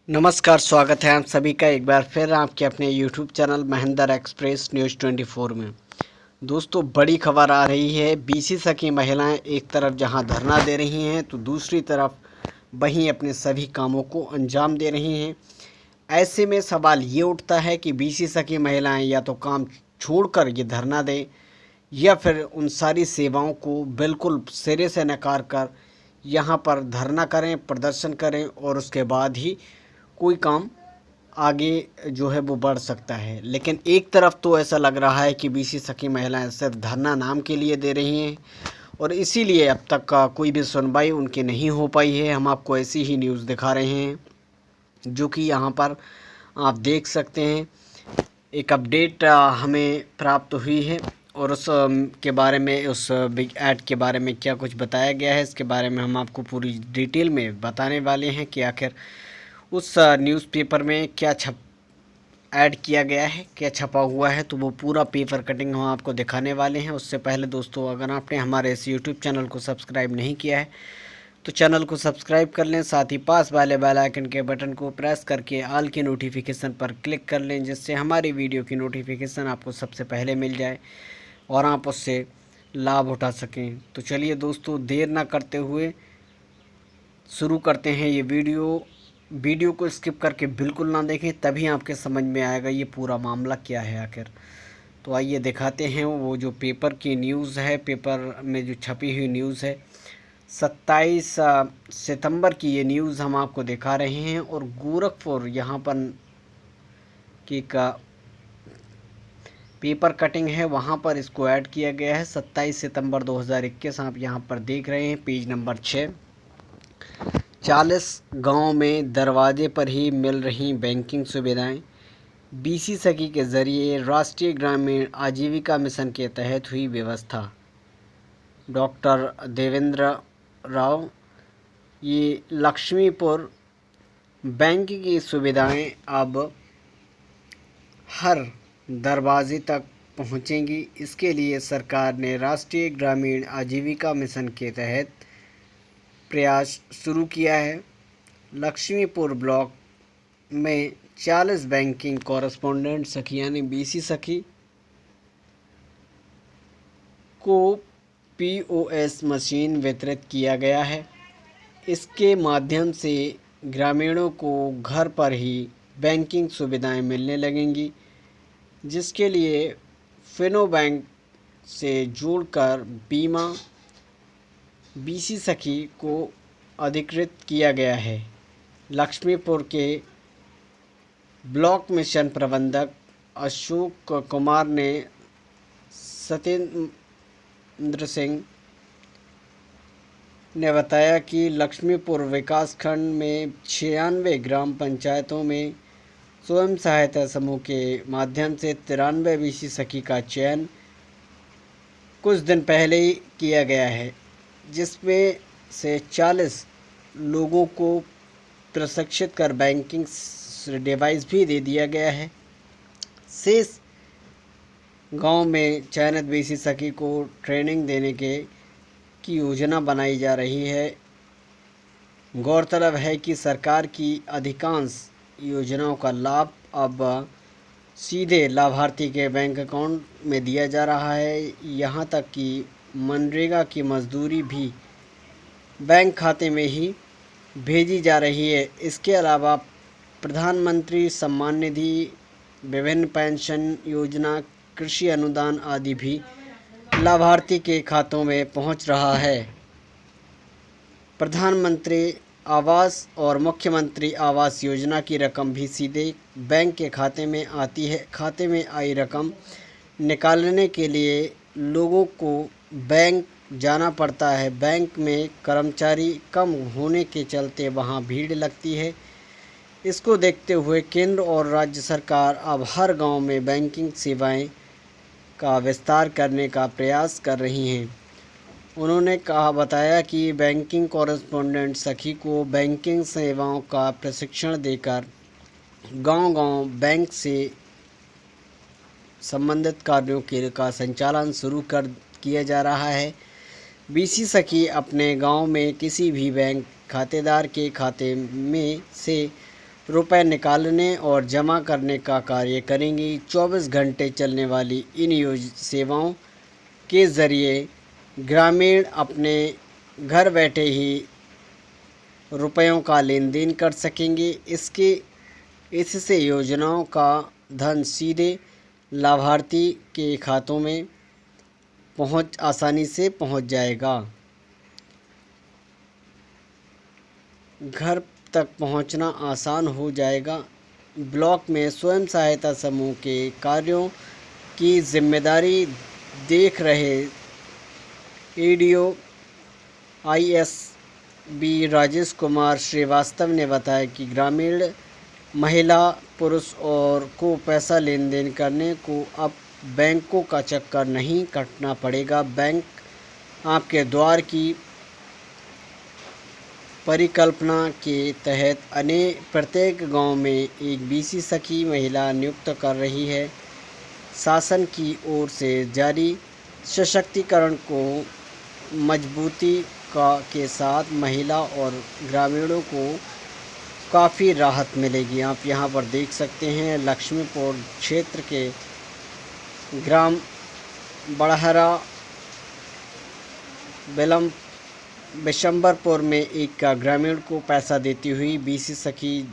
नमस्कार, स्वागत है आप सभी का एक बार फिर आपके अपने YouTube channel Mahendra express news 24 में। दोस्तों, बड़ी खबर आ रही है। बीसी सखी महिलाएं एक तरफ जहां धरना दे रही हैं तो दूसरी तरफ वहीं अपने सभी कामों को अंजाम दे रही हैं। ऐसे में सवाल ये उठता है कि बीसी सखी महिलाएं या तो काम छोड़कर ये धरना दें या फिर उन सारी सेवाओं को बिल्कुल सिरे से नकार कर यहाँ पर धरना करें, प्रदर्शन करें और उसके बाद ही कोई काम आगे जो है वो बढ़ सकता है। लेकिन एक तरफ तो ऐसा लग रहा है कि बीसी सखी महिलाएं सिर्फ धरना नाम के लिए दे रही हैं और इसीलिए अब तक का कोई भी सुनवाई उनकी नहीं हो पाई है। हम आपको ऐसी ही न्यूज़ दिखा रहे हैं जो कि यहाँ पर आप देख सकते हैं। एक अपडेट हमें प्राप्त हुई है और उस के बारे में, उस बिग ऐड के बारे में क्या कुछ बताया गया है, इसके बारे में हम आपको पूरी डिटेल में बताने वाले हैं कि आखिर उस न्यूज़पेपर में क्या ऐड किया गया है, क्या छपा हुआ है। तो वो पूरा पेपर कटिंग हम आपको दिखाने वाले हैं। उससे पहले दोस्तों, अगर आपने हमारे इस यूट्यूब चैनल को सब्सक्राइब नहीं किया है तो चैनल को सब्सक्राइब कर लें, साथ ही पास वाले बेल आइकन के बटन को प्रेस करके ऑल की नोटिफिकेशन पर क्लिक कर लें, जिससे हमारी वीडियो की नोटिफिकेशन आपको सबसे पहले मिल जाए और आप उससे लाभ उठा सकें। तो चलिए दोस्तों, देर ना करते हुए शुरू करते हैं ये वीडियो को स्किप करके बिल्कुल ना देखें, तभी आपके समझ में आएगा ये पूरा मामला क्या है आखिर। तो आइए दिखाते हैं वो जो पेपर की न्यूज़ है, पेपर में जो छपी हुई न्यूज़ है। 27 सितंबर की ये न्यूज़ हम आपको दिखा रहे हैं और गोरखपुर यहाँ पर की का पेपर कटिंग है, वहाँ पर इसको ऐड किया गया है। 27 सितंबर 2021 आप यहाँ पर देख रहे हैं, पेज नंबर 6। 40 गांव में दरवाजे पर ही मिल रही बैंकिंग सुविधाएं। बीसी सखी के जरिए राष्ट्रीय ग्रामीण आजीविका मिशन के तहत हुई व्यवस्था। डॉक्टर देवेंद्र राव, ये लक्ष्मीपुर बैंक की सुविधाएं अब हर दरवाजे तक पहुंचेंगी। इसके लिए सरकार ने राष्ट्रीय ग्रामीण आजीविका मिशन के तहत प्रयास शुरू किया है। लक्ष्मीपुर ब्लॉक में 40 बैंकिंग कॉरेस्पोंडेंट सखी यानी बीसी सखी को पीओएस मशीन वितरित किया गया है। इसके माध्यम से ग्रामीणों को घर पर ही बैंकिंग सुविधाएं मिलने लगेंगी, जिसके लिए फिनो बैंक से जोड़कर बीमा बीसी सखी को अधिकृत किया गया है। लक्ष्मीपुर के ब्लॉक मिशन प्रबंधक अशोक कुमार ने सत्येंद्र सिंह ने बताया कि लक्ष्मीपुर विकासखंड में 96 ग्राम पंचायतों में स्वयं सहायता समूह के माध्यम से 93 बीसी सखी का चयन कुछ दिन पहले ही किया गया है, जिसमें से 40 लोगों को प्रशिक्षित कर बैंकिंग डिवाइस भी दे दिया गया है। शेष गांव में चयनित बीसी सखी को ट्रेनिंग देने की योजना बनाई जा रही है। गौरतलब है कि सरकार की अधिकांश योजनाओं का लाभ अब सीधे लाभार्थी के बैंक अकाउंट में दिया जा रहा है। यहाँ तक कि मनरेगा की मजदूरी भी बैंक खाते में ही भेजी जा रही है। इसके अलावा प्रधानमंत्री सम्मान निधि, विभिन्न पेंशन योजना, कृषि अनुदान आदि भी लाभार्थी के खातों में पहुंच रहा है। प्रधानमंत्री आवास और मुख्यमंत्री आवास योजना की रकम भी सीधे बैंक के खाते में आती है। खाते में आई रकम निकालने के लिए लोगों को बैंक जाना पड़ता है। बैंक में कर्मचारी कम होने के चलते वहां भीड़ लगती है। इसको देखते हुए केंद्र और राज्य सरकार अब हर गांव में बैंकिंग सेवाएं का विस्तार करने का प्रयास कर रही हैं। उन्होंने बताया कि बैंकिंग कॉरेस्पोंडेंट सखी को बैंकिंग सेवाओं का प्रशिक्षण देकर गांव-गांव बैंक से संबंधित कार्यों का संचालन शुरू किया जा रहा है। बीसी सखी अपने गांव में किसी भी बैंक खातेदार के खाते में से रुपए निकालने और जमा करने का कार्य करेंगी। 24 घंटे चलने वाली इन सेवाओं के ज़रिए ग्रामीण अपने घर बैठे ही रुपयों का लेन देन कर सकेंगे। इससे योजनाओं का धन सीधे लाभार्थी के खातों में आसानी से पहुंच जाएगा। घर तक पहुंचना आसान हो जाएगा। ब्लॉक में स्वयं सहायता समूह के कार्यों की जिम्मेदारी देख रहे एडीओ ISB राजेश कुमार श्रीवास्तव ने बताया कि ग्रामीण महिला पुरुष और को पैसा लेन देन करने को अब बैंकों का चक्कर नहीं काटना पड़ेगा। बैंक आपके द्वार की परिकल्पना के तहत प्रत्येक गांव में एक BC सखी महिला नियुक्त कर रही है। शासन की ओर से जारी सशक्तिकरण को मजबूती के साथ महिला और ग्रामीणों को काफ़ी राहत मिलेगी। आप यहां पर देख सकते हैं लक्ष्मीपुर क्षेत्र के ग्राम बड़हरा बिशंबरपुर में एक ग्रामीण को पैसा देती हुई BC सखी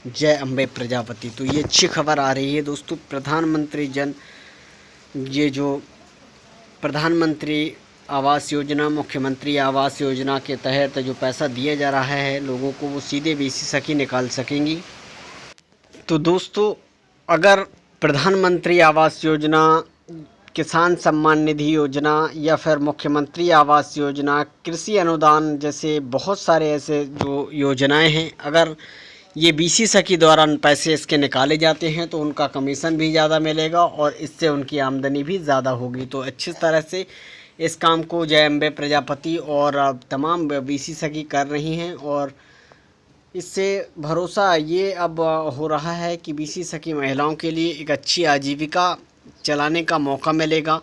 जय अम्बे प्रजापति। तो ये अच्छी खबर आ रही है दोस्तों। प्रधानमंत्री आवास योजना, मुख्यमंत्री आवास योजना के तहत जो पैसा दिया जा रहा है लोगों को, वो सीधे BC सखी निकाल सकेंगी। तो दोस्तों, अगर प्रधानमंत्री आवास योजना, किसान सम्मान निधि योजना या फिर मुख्यमंत्री आवास योजना, कृषि अनुदान जैसे बहुत सारे ऐसे जो योजनाएं हैं, अगर ये BC सखी द्वारा पैसे इसके निकाले जाते हैं तो उनका कमीशन भी ज़्यादा मिलेगा और इससे उनकी आमदनी भी ज़्यादा होगी। तो अच्छी तरह से इस काम को जय अम्बे प्रजापति और तमाम BC सखी कर रही हैं और इससे भरोसा ये अब हो रहा है कि BC सखी महिलाओं के लिए एक अच्छी आजीविका चलाने का मौका मिलेगा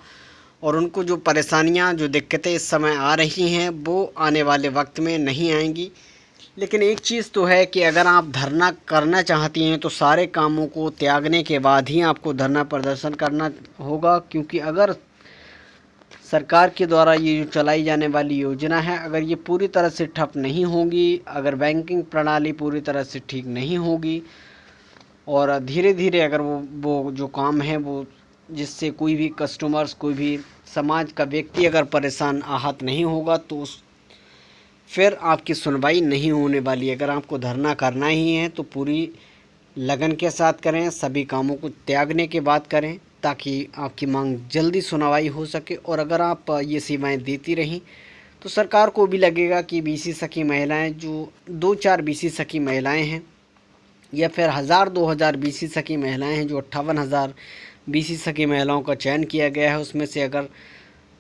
और उनको जो परेशानियां, जो दिक्कतें इस समय आ रही हैं वो आने वाले वक्त में नहीं आएंगी। लेकिन एक चीज़ तो है कि अगर आप धरना करना चाहती हैं तो सारे कामों को त्यागने के बाद ही आपको धरना प्रदर्शन करना होगा, क्योंकि अगर सरकार के द्वारा ये जो चलाई जाने वाली योजना है, अगर ये पूरी तरह से ठप नहीं होगी, अगर बैंकिंग प्रणाली पूरी तरह से ठीक नहीं होगी और धीरे धीरे अगर वो जो काम है वो जिससे कोई भी कस्टमर्स, कोई भी समाज का व्यक्ति अगर परेशान आहत नहीं होगा तो फिर आपकी सुनवाई नहीं होने वाली। अगर आपको धरना करना ही है तो पूरी लगन के साथ करें, सभी कामों को त्यागने के बाद करें ताकि आपकी मांग जल्दी सुनवाई हो सके। और अगर आप ये सेवाएं देती रहीं तो सरकार को भी लगेगा कि BC सखी महिलाएं, जो 2-4 BC सखी महिलाएं हैं या फिर 1000-2000 BC सखी महिलाएं हैं, जो 58,000 BC सखी महिलाओं का चयन किया गया है, उसमें से अगर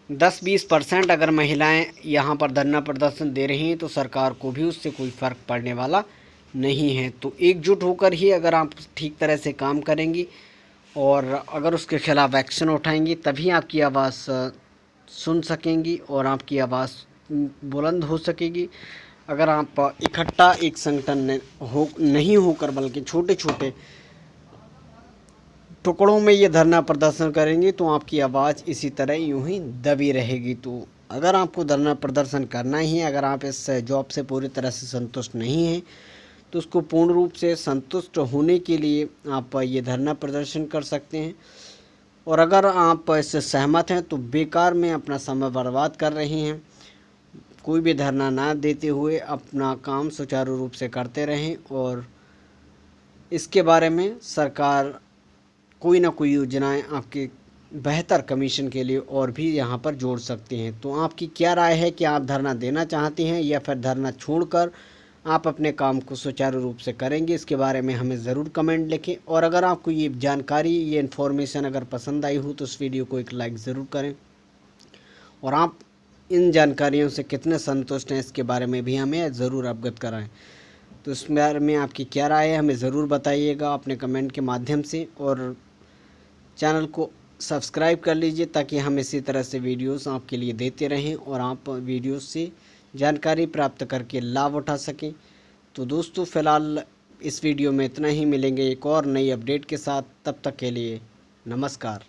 10-20% अगर महिलाएं यहां पर धरना प्रदर्शन दे रही हैं तो सरकार को भी उससे कोई फ़र्क पड़ने वाला नहीं है। तो एकजुट होकर ही अगर आप ठीक तरह से काम करेंगी और अगर उसके खिलाफ़ एक्शन उठाएंगी तभी आपकी आवाज़ सुन सकेंगी और आपकी आवाज़ बुलंद हो सकेगी। अगर आप इकट्ठा एक संगठन नहीं होकर बल्कि छोटे छोटे टुकड़ों में ये धरना प्रदर्शन करेंगे तो आपकी आवाज़ इसी तरह यूं ही दबी रहेगी। तो अगर आपको धरना प्रदर्शन करना ही है, अगर आप इस जॉब से पूरी तरह से संतुष्ट नहीं हैं तो उसको पूर्ण रूप से संतुष्ट होने के लिए आप ये धरना प्रदर्शन कर सकते हैं। और अगर आप इससे सहमत हैं तो बेकार में अपना समय बर्बाद कर रही हैं। कोई भी धरना ना देते हुए अपना काम सुचारू रूप से करते रहें और इसके बारे में सरकार कोई ना कोई योजनाएं आपके बेहतर कमीशन के लिए और भी यहां पर जोड़ सकते हैं। तो आपकी क्या राय है कि आप धरना देना चाहती हैं या फिर धरना छोड़कर आप अपने काम को सुचारू रूप से करेंगे? इसके बारे में हमें ज़रूर कमेंट लिखें। और अगर आपको ये जानकारी, ये इन्फॉर्मेशन अगर पसंद आई हो तो इस वीडियो को एक लाइक ज़रूर करें और आप इन जानकारियों से कितने संतुष्ट हैं इसके बारे में भी हमें ज़रूर अवगत कराएं। तो इस बारे में आपकी क्या राय है हमें ज़रूर बताइएगा अपने कमेंट के माध्यम से और चैनल को सब्सक्राइब कर लीजिए ताकि हम इसी तरह से वीडियोस आपके लिए देते रहें और आप वीडियोस से जानकारी प्राप्त करके लाभ उठा सकें। तो दोस्तों, फ़िलहाल इस वीडियो में इतना ही। मिलेंगे एक और नई अपडेट के साथ, तब तक के लिए नमस्कार।